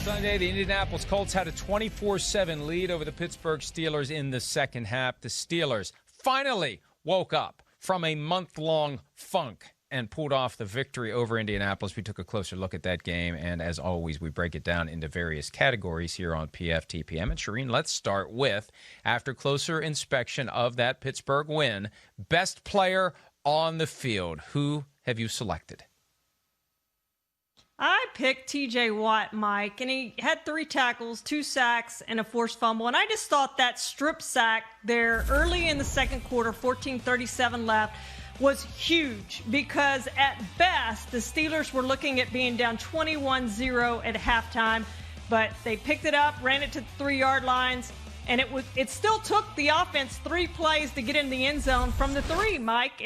Sunday, the Indianapolis Colts had a 24-7 lead over the Pittsburgh Steelers in the second half. The Steelers finally woke up from a month-long funk and pulled off the victory over Indianapolis. We took a closer look at that game, and as always, we break it down into various categories here on PFTPM. And Charean, let's start with, after closer inspection of that Pittsburgh win, best player on the field. Who have you selected? I picked T.J. Watt, Mike, and he had 3 tackles, 2 sacks, and a forced fumble. And I just thought that strip sack there early in the second quarter, 14:37 left, was huge because at best the Steelers were looking at being down 21-0 at halftime, but they picked it up, ran it to the 3-yard lines, and it still took the offense 3 plays to get in the end zone from the 3, Mike.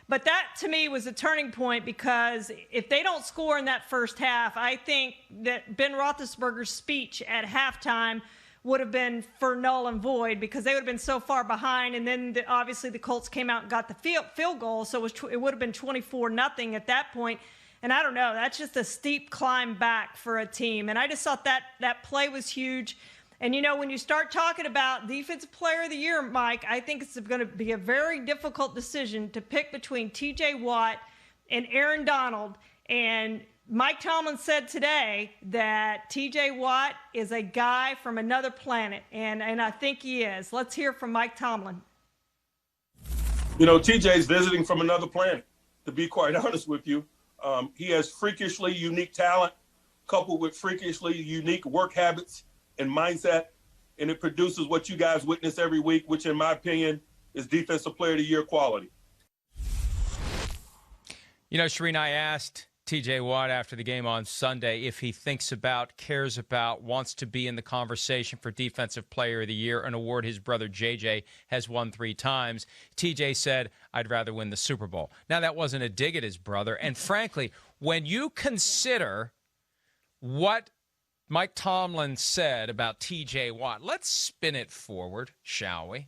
But that, to me, was a turning point because if they don't score in that first half, I think that Ben Roethlisberger's speech at halftime would have been for null and void because they would have been so far behind. And then, obviously, the Colts came out and got the field goal, so it would have been 24-0 at that point. And I don't know, that's just a steep climb back for a team. And I just thought that play was huge. And, you know, when you start talking about Defensive Player of the Year, Mike, I think it's going to be a very difficult decision to pick between T.J. Watt and Aaron Donald. And Mike Tomlin said today that T.J. Watt is a guy from another planet, and I think he is. Let's hear from Mike Tomlin. You know, T.J.'s visiting from another planet, to be quite honest with you. He has freakishly unique talent coupled with freakishly unique work habits and mindset, and it produces what you guys witness every week, which in my opinion is Defensive Player of the Year quality. You know, Charean, I asked T.J. Watt after the game on Sunday if he thinks about, cares about, wants to be in the conversation for Defensive Player of the Year, an award his brother J.J. has won 3 times. T.J. said, I'd rather win the Super Bowl. Now, that wasn't a dig at his brother, and frankly, when you consider what Mike Tomlin said about T.J. Watt, let's spin it forward, shall we?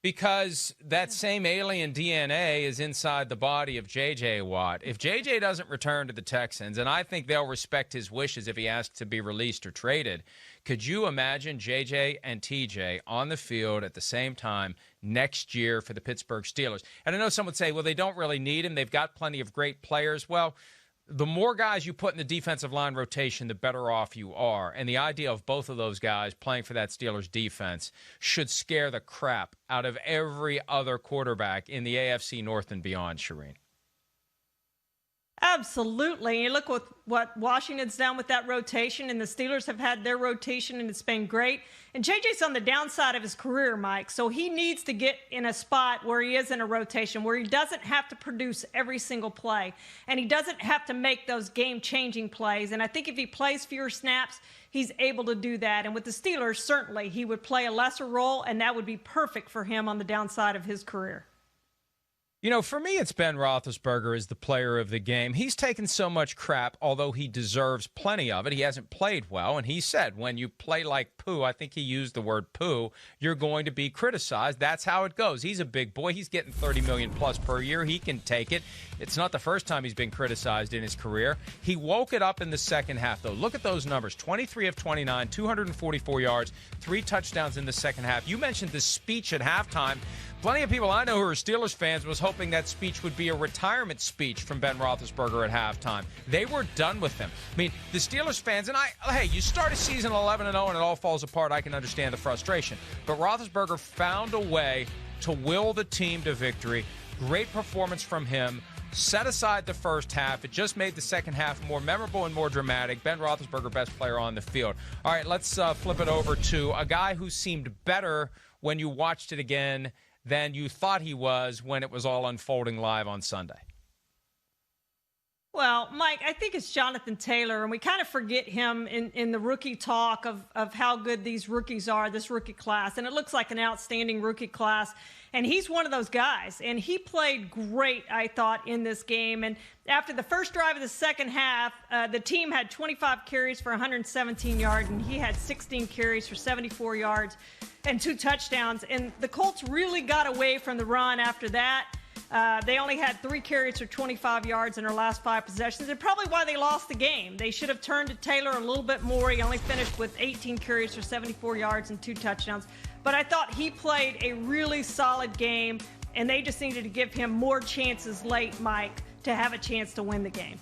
Because that same alien DNA is inside the body of J.J. Watt. If J.J. doesn't return to the Texans, and I think they'll respect his wishes if he asks to be released or traded, could you imagine J.J. and T.J. on the field at the same time next year for the Pittsburgh Steelers? And I know some would say, well, they don't really need him. They've got plenty of great players. Well, the more guys you put in the defensive line rotation, the better off you are. And the idea of both of those guys playing for that Steelers defense should scare the crap out of every other quarterback in the AFC North and beyond, Charean. Absolutely. You look what Washington's done with that rotation, and the Steelers have had their rotation, and it's been great. And JJ's on the downside of his career, Mike, so he needs to get in a spot where he is in a rotation, where he doesn't have to produce every single play, and he doesn't have to make those game-changing plays. And I think if he plays fewer snaps, he's able to do that. And with the Steelers, certainly he would play a lesser role, and that would be perfect for him on the downside of his career. You know, for me, it's Ben Roethlisberger as the player of the game. He's taken so much crap, although he deserves plenty of it. He hasn't played well, and he said when you play like poo, I think he used the word poo, you're going to be criticized. That's how it goes. He's a big boy. He's getting $30 million plus per year. He can take it. It's not the first time he's been criticized in his career. He woke it up in the second half, though. Look at those numbers. 23 of 29, 244 yards, 3 touchdowns in the second half. You mentioned the speech at halftime. Plenty of people I know who are Steelers fans was hoping that speech would be a retirement speech from Ben Roethlisberger at halftime. They were done with him. I mean, the Steelers fans, and hey, you start a season 11-0 and it all falls apart. I can understand the frustration. But Roethlisberger found a way to will the team to victory. Great performance from him. Set aside the first half. It just made the second half more memorable and more dramatic. Ben Roethlisberger, best player on the field. All right, let's flip it over to a guy who seemed better when you watched it again than you thought he was when it was all unfolding live on Sunday. Well, Mike, I think it's Jonathan Taylor, and we kind of forget him in the rookie talk of how good these rookies are, this rookie class. And it looks like an outstanding rookie class. And he's one of those guys. And he played great, I thought, in this game. And after the first drive of the second half, the team had 25 carries for 117 yards, and he had 16 carries for 74 yards and 2 touchdowns. And the Colts really got away from the run after that. They only had 3 carries for 25 yards in their last 5 possessions, and probably why they lost the game. They should have turned to Taylor a little bit more. He only finished with 18 carries for 74 yards and 2 touchdowns. But I thought he played a really solid game, and they just needed to give him more chances late, Mike, to have a chance to win the game.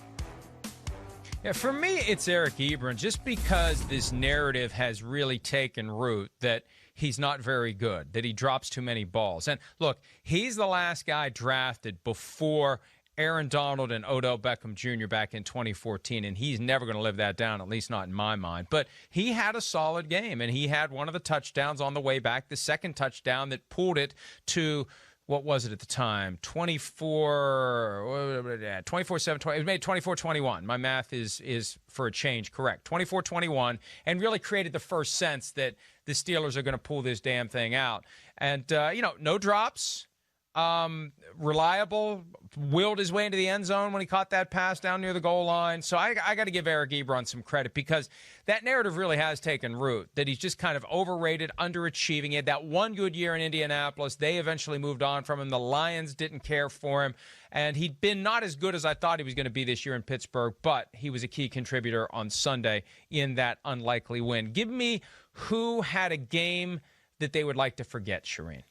Yeah, for me, it's Eric Ebron, just because this narrative has really taken root that he's not very good, that he drops too many balls. And look, he's the last guy drafted before Aaron Donald and Odell Beckham Jr. back in 2014, and he's never going to live that down, at least not in my mind. But he had a solid game, and he had one of the touchdowns on the way back, the second touchdown that pulled it to, what was it at the time? 24-7. It made 24-21. My math is for a change correct. 24-21, and really created the first sense that the Steelers are going to pull this damn thing out. And, no drops. Reliable, willed his way into the end zone when he caught that pass down near the goal line. So I got to give Eric Ebron some credit, because that narrative really has taken root, that he's just kind of overrated, underachieving. He had that one good year in Indianapolis. They eventually moved on from him. The Lions didn't care for him, and he'd been not as good as I thought he was going to be this year in Pittsburgh, but he was a key contributor on Sunday in that unlikely win. Give me who had a game that they would like to forget, Charean.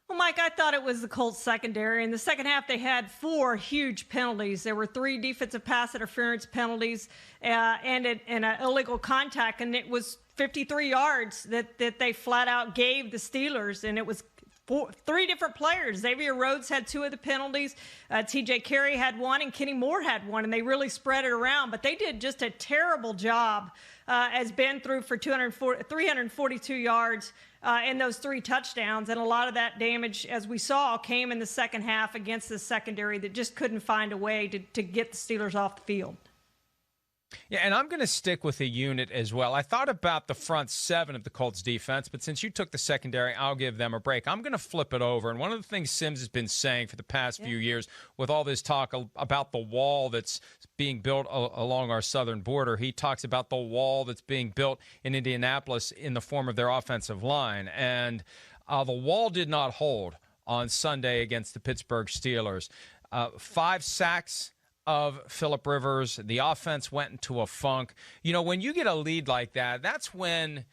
Well, Mike, I thought it was the Colts secondary. In the second half, they had 4 huge penalties. There were 3 defensive pass interference penalties and an illegal contact, and it was 53 yards that they flat out gave the Steelers, and it was 3 different players. Xavier Rhodes had 2 of the penalties. T.J. Carey had 1, and Kenny Moore had 1, and they really spread it around. But they did just a terrible job, as Ben threw for 342 yards in those 3 touchdowns. And a lot of that damage, as we saw, came in the second half against the secondary that just couldn't find a way to get the Steelers off the field. Yeah, and I'm going to stick with a unit as well. I thought about the front 7 of the Colts defense, but since you took the secondary, I'll give them a break. I'm going to flip it over. And one of the things Sims has been saying for the past few years, with all this talk about the wall that's being built along our southern border, he talks about the wall that's being built in Indianapolis in the form of their offensive line. And the wall did not hold on Sunday against the Pittsburgh Steelers. 5 sacks of Phillip Rivers. The offense went into a funk. When you get a lead like that, that's when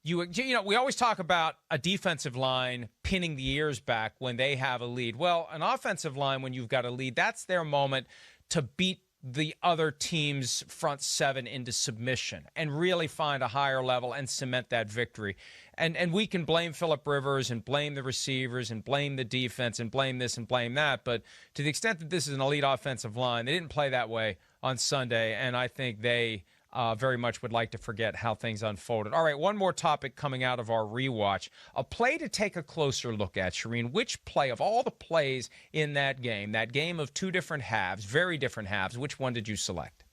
we always talk about a defensive line pinning the ears back when they have a lead. Well, an offensive line, when you've got a lead, that's their moment to beat the other team's front 7 into submission and really find a higher level and cement that victory. And we can blame Phillip Rivers and blame the receivers and blame the defense and blame this and blame that. But to the extent that this is an elite offensive line, they didn't play that way on Sunday, and I think they very much would like to forget how things unfolded. All right, one more topic coming out of our rewatch. A play to take a closer look at, Charean. Which play, of all the plays in that game of 2 different halves, very different halves, which one did you select?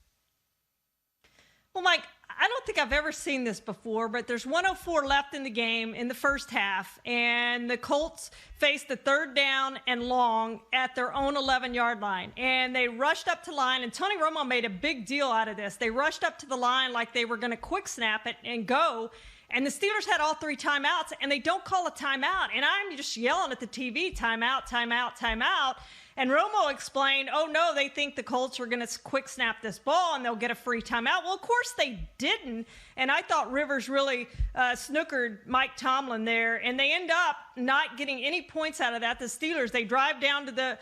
Well, Mike, I don't think I've ever seen this before, but there's 1:04 left in the game in the first half, and the Colts faced the 3rd down and long at their own 11-yard line. And they rushed up to line, and Tony Romo made a big deal out of this. They rushed up to the line like they were going to quick snap it and go. And the Steelers had all 3 timeouts, and they don't call a timeout. And I'm just yelling at the TV, timeout, timeout, timeout. And Romo explained, oh, no, they think the Colts are going to quick snap this ball and they'll get a free timeout. Well, of course they didn't. And I thought Rivers really snookered Mike Tomlin there. And they end up not getting any points out of that. The Steelers, they drive down to the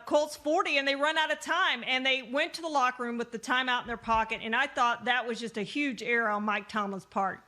Colts 40 and they run out of time. And they went to the locker room with the timeout in their pocket. And I thought that was just a huge error on Mike Tomlin's part.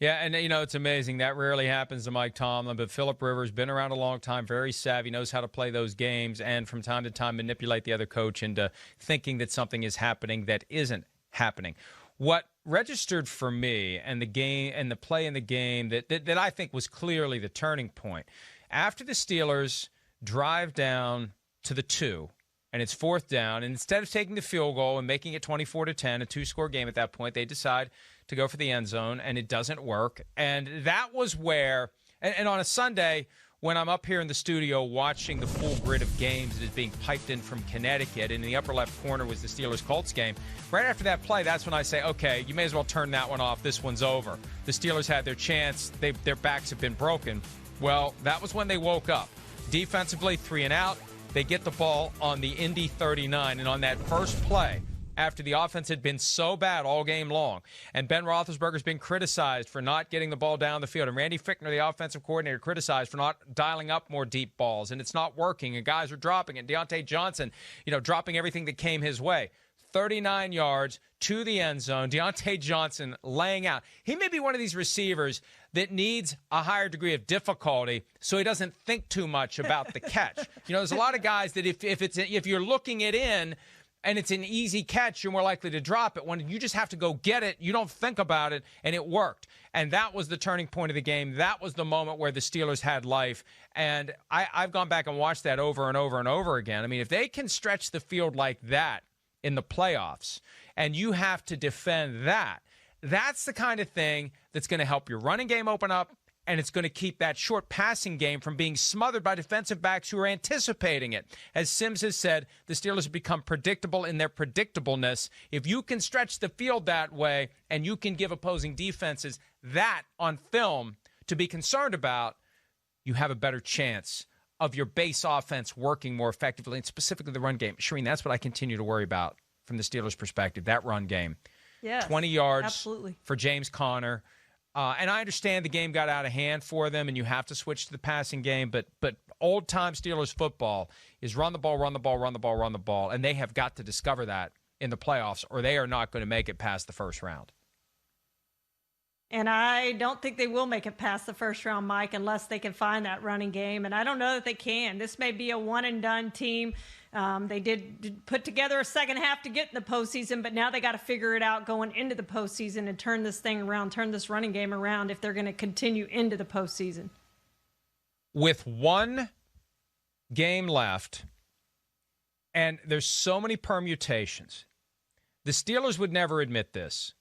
Yeah, and, it's amazing. That rarely happens to Mike Tomlin, but Phillip Rivers, been around a long time, very savvy, knows how to play those games, and from time to time manipulate the other coach into thinking that something is happening that isn't happening. What registered for me and the game and the play in the game that I think was clearly the turning point, after the Steelers drive down to the 2, and it's 4th down, and instead of taking the field goal and making it 24-10, a 2-score game at that point, they decide to go for the end zone, and it doesn't work. And that was where, and on a Sunday, when I'm up here in the studio watching the full grid of games that is being piped in from Connecticut, and in the upper left corner was the Steelers-Colts game, right after that play, that's when I say, okay, you may as well turn that one off. This one's over. The Steelers had their chance. Their backs have been broken. Well, that was when they woke up. Defensively, 3 and out. They get the ball on the Indy 39, and on that first play, after the offense had been so bad all game long, and Ben Roethlisberger's been criticized for not getting the ball down the field, and Randy Fichtner, the offensive coordinator, criticized for not dialing up more deep balls, and it's not working, and guys are dropping it. Deontay Johnson, dropping everything that came his way. 39 yards to the end zone. Deontay Johnson laying out. He may be one of these receivers that needs a higher degree of difficulty so he doesn't think too much about the catch. There's a lot of guys that if you're looking it in and it's an easy catch, you're more likely to drop it. When you just have to go get it, you don't think about it, and it worked. And that was the turning point of the game. That was the moment where the Steelers had life. And I've gone back and watched that over and over and over again. I mean, if they can stretch the field like that in the playoffs, and you have to defend that, that's the kind of thing that's going to help your running game open up, and it's going to keep that short passing game from being smothered by defensive backs who are anticipating it. As Sims has said, the Steelers have become predictable in their predictableness. If you can stretch the field that way and you can give opposing defenses that on film to be concerned about, you have a better chance of your base offense working more effectively, and specifically the run game. Charean, that's what I continue to worry about from the Steelers' perspective, that run game. Yes, 20 yards absolutely. For James Conner. And I understand the game got out of hand for them, and you have to switch to the passing game, but old-time Steelers football is run the ball, run the ball, run the ball, run the ball, and they have got to discover that in the playoffs, or they are not going to make it past the first round. And I don't think they will make it past the first round, Mike, unless they can find that running game. And I don't know that they can. This may be a one-and-done team. They did put together a second half to get in the postseason, but now they got to figure it out going into the postseason and turn this thing around, turn this running game around if they're going to continue into the postseason. With one game left, and there's so many permutations, the Steelers would never admit this,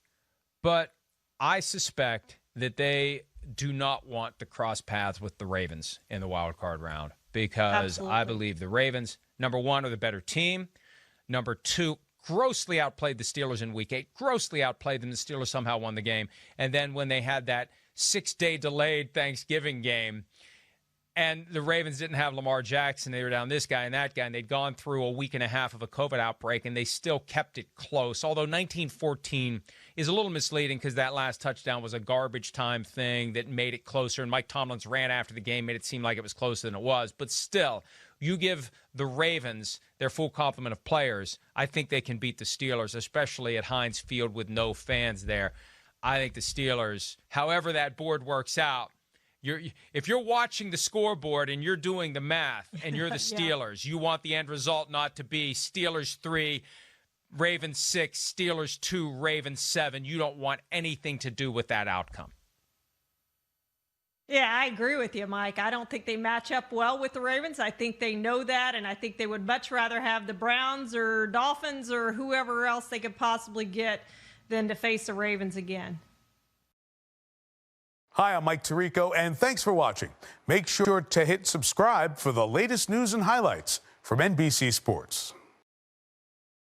but I suspect that they do not want to cross paths with the Ravens in the wild card round, because Absolutely. I believe the Ravens, number one, are the better team. Number two, grossly outplayed the Steelers in Week 8, grossly outplayed them. The Steelers somehow won the game. And then when they had that 6-day delayed Thanksgiving game, and the Ravens didn't have Lamar Jackson, they were down this guy and that guy, and they'd gone through a week and a half of a COVID outbreak, and they still kept it close. Although 19-14 is a little misleading because that last touchdown was a garbage time thing that made it closer, and Mike Tomlin's ran after the game, made it seem like it was closer than it was. But still, you give the Ravens their full complement of players, I think they can beat the Steelers, especially at Heinz Field with no fans there. I think the Steelers, however that board works out, if you're watching the scoreboard and you're doing the math and you're the Steelers, you want the end result not to be Steelers 3, Ravens 6, Steelers 2, Ravens 7. You don't want anything to do with that outcome. Yeah, I agree with you, Mike. I don't think they match up well with the Ravens. I think they know that, and I think they would much rather have the Browns or Dolphins or whoever else they could possibly get than to face the Ravens again. Hi, I'm Mike Tirico, and thanks for watching. Make sure to hit subscribe for the latest news and highlights from NBC Sports.